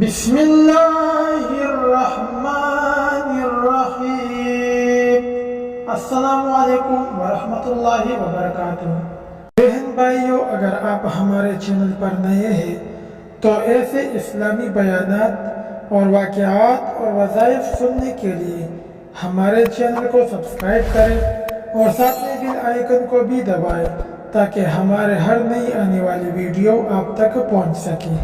بسم اللہ الرحمن الرحیم۔ السلام علیکم ورحمۃ اللہ وبرکاتہ۔ بہن بھائیو، اگر آپ ہمارے چینل پر نئے ہیں تو ایسے اسلامی بیانات اور واقعات اور وظائف سننے کے لیے ہمارے چینل کو سبسکرائب کریں اور ساتھ میں بیل آئیکن کو بھی دبائیں تاکہ ہمارے ہر نئی آنے والی ویڈیو آپ تک پہنچ سکے۔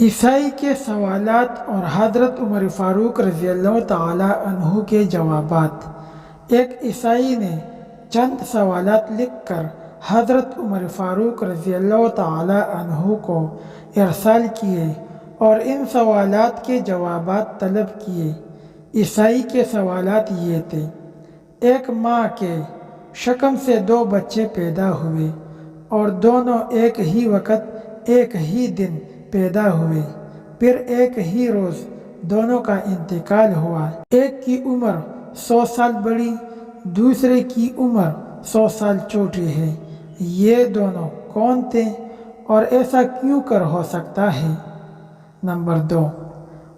عیسائی کے سوالات اور حضرت عمر فاروق رضی اللہ تعالی عنہ کے جوابات۔ ایک عیسائی نے چند سوالات لکھ کر حضرت عمر فاروق رضی اللہ تعالی عنہ کو ارسال کیے اور ان سوالات کے جوابات طلب کیے۔ عیسائی کے سوالات یہ تھے: ایک ماں کے شکم سے 2 بچے پیدا ہوئے اور دونوں ایک ہی وقت ایک ہی دن پیدا ہوئے، پھر ایک ہی روز دونوں کا انتقال ہوا۔ ایک کی عمر 100 سال بڑی، دوسرے کی عمر 100 سال چھوٹی ہے۔ یہ دونوں کون تھے اور ایسا کیوں کر ہو سکتا ہے؟ نمبر 2،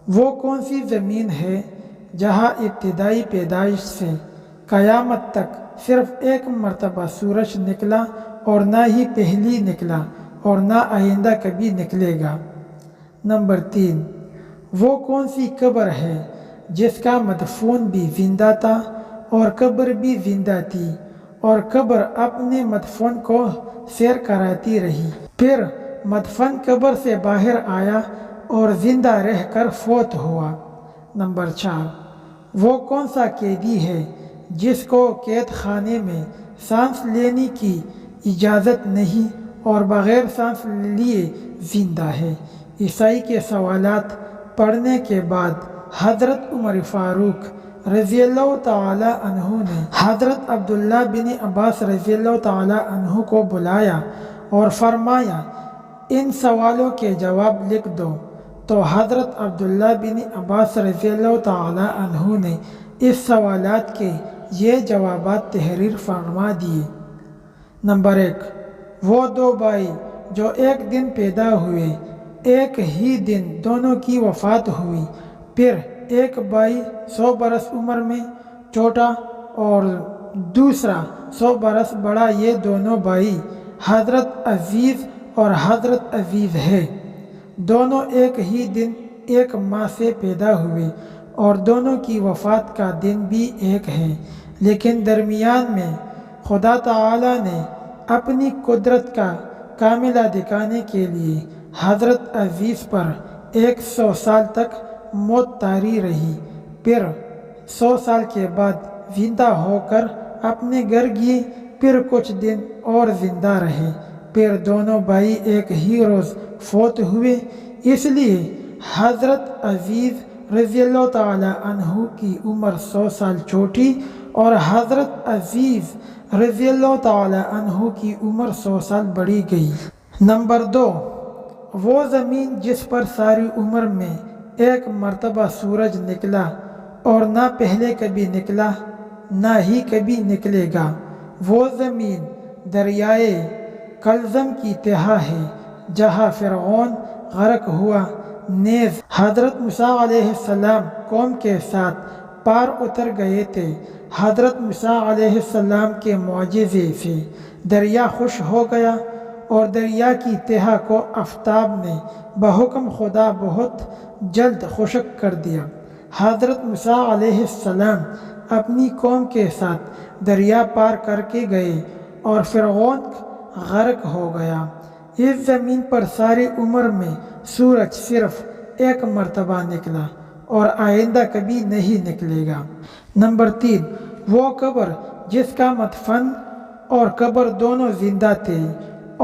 وہ کون سی زمین ہے جہاں ابتدائی پیدائش سے قیامت تک صرف ایک مرتبہ سورج نکلا اور نہ ہی پہلی نکلا اور نہ آئندہ کبھی نکلے گا؟ نمبر 3، وہ کون سی قبر ہے جس کا مدفون بھی زندہ تھا اور قبر بھی زندہ تھی اور قبر اپنے مدفون کو سیر کراتی رہی، پھر مدفن قبر سے باہر آیا اور زندہ رہ کر فوت ہوا؟ نمبر 4، وہ کون سا قیدی ہے جس کو قید خانے میں سانس لینے کی اجازت نہیں اور بغیر سانس لیے زندہ ہے؟ عیسائی کے سوالات پڑھنے کے بعد حضرت عمر فاروق رضی اللہ تعالی عنہ نے حضرت عبداللہ بن عباس رضی اللہ تعالی عنہ کو بلایا اور فرمایا، ان سوالوں کے جواب لکھ دو۔ تو حضرت عبداللہ بن عباس رضی اللہ تعالی عنہ نے اس سوالات کے یہ جوابات تحریر فرما دیے۔ نمبر 1، وہ 2 بھائی جو ایک دن پیدا ہوئے، ایک ہی دن دونوں کی وفات ہوئی، پھر ایک بھائی 100 برس عمر میں چھوٹا اور دوسرا 100 برس بڑا، یہ دونوں بھائی حضرت عزیز اور حضرت عزیز ہے۔ دونوں ایک ہی دن ایک ماں سے پیدا ہوئے اور دونوں کی وفات کا دن بھی ایک ہے، لیکن درمیان میں خدا تعالی نے اپنی قدرت کا کاملہ دکھانے کے لیے حضرت عزیز پر 100 سال تک موت طاری رہی، پھر 100 سال کے بعد زندہ ہو کر اپنے گھر گئے، پھر کچھ دن اور زندہ رہے، پھر دونوں بھائی ایک ہی روز فوت ہوئے۔ اس لیے حضرت عزیز رضی اللہ تعالی عنہ کی عمر 100 سال چھوٹی اور حضرت عزیز رضی اللہ تعالی عنہ کی عمر 100 سال بڑھی گئی۔ نمبر 2، وہ زمین جس پر ساری عمر میں ایک مرتبہ سورج نکلا اور نہ پہلے کبھی نکلا نہ ہی کبھی نکلے گا، وہ زمین دریائے کلزم کی تہہ ہے جہاں فرعون غرق ہوا، نیز حضرت موسیٰ علیہ السلام قوم کے ساتھ پار اتر گئے تھے۔ حضرت موسیٰ علیہ السلام کے معجزے سے دریا خشک ہو گیا اور دریا کی تہہ کو آفتاب نے بحکم خدا بہت جلد خشک کر دیا۔ حضرت موسیٰ علیہ السلام اپنی قوم کے ساتھ دریا پار کر کے گئے اور فرعون غرق ہو گیا۔ اس زمین پر ساری عمر میں سورج صرف ایک مرتبہ نکلا اور آئندہ کبھی نہیں نکلے گا۔ نمبر 3، وہ قبر جس کا مدفن اور قبر دونوں زندہ تھے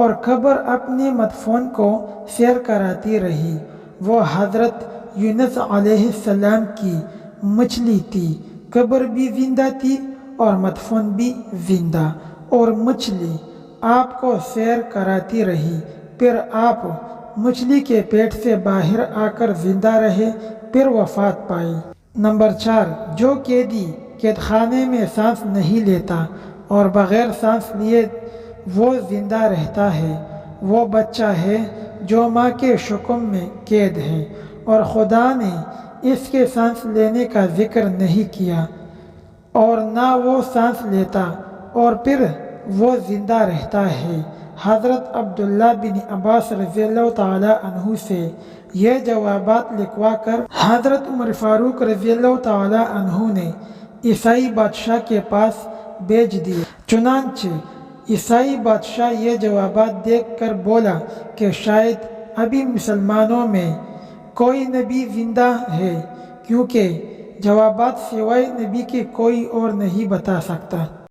اور قبر اپنے مدفون کو سیر کراتی رہی، وہ حضرت یونس علیہ السلام کی مچھلی تھی۔ قبر بھی زندہ تھی اور مدفون بھی زندہ، اور مچھلی آپ کو سیر کراتی رہی، پھر آپ مچھلی کے پیٹ سے باہر آ کر زندہ رہے، پھر وفات پائی۔ نمبر 4، جو قیدی قید خانے میں سانس نہیں لیتا اور بغیر سانس لیے وہ زندہ رہتا ہے، وہ بچہ ہے جو ماں کے شکم میں قید ہے اور خدا نے اس کے سانس لینے کا ذکر نہیں کیا، اور نہ وہ سانس لیتا اور پھر وہ زندہ رہتا ہے۔ حضرت عبداللہ بن عباس رضی اللہ تعالیٰ عنہ سے یہ جوابات لکھوا کر حضرت عمر فاروق رضی اللہ تعالیٰ عنہ نے عیسائی بادشاہ کے پاس بھیج دیے۔ چنانچہ عیسائی بادشاہ یہ جوابات دیکھ کر بولا کہ شاید ابھی مسلمانوں میں کوئی نبی زندہ ہے، کیونکہ جوابات سوائے نبی کے کوئی اور نہیں بتا سکتا۔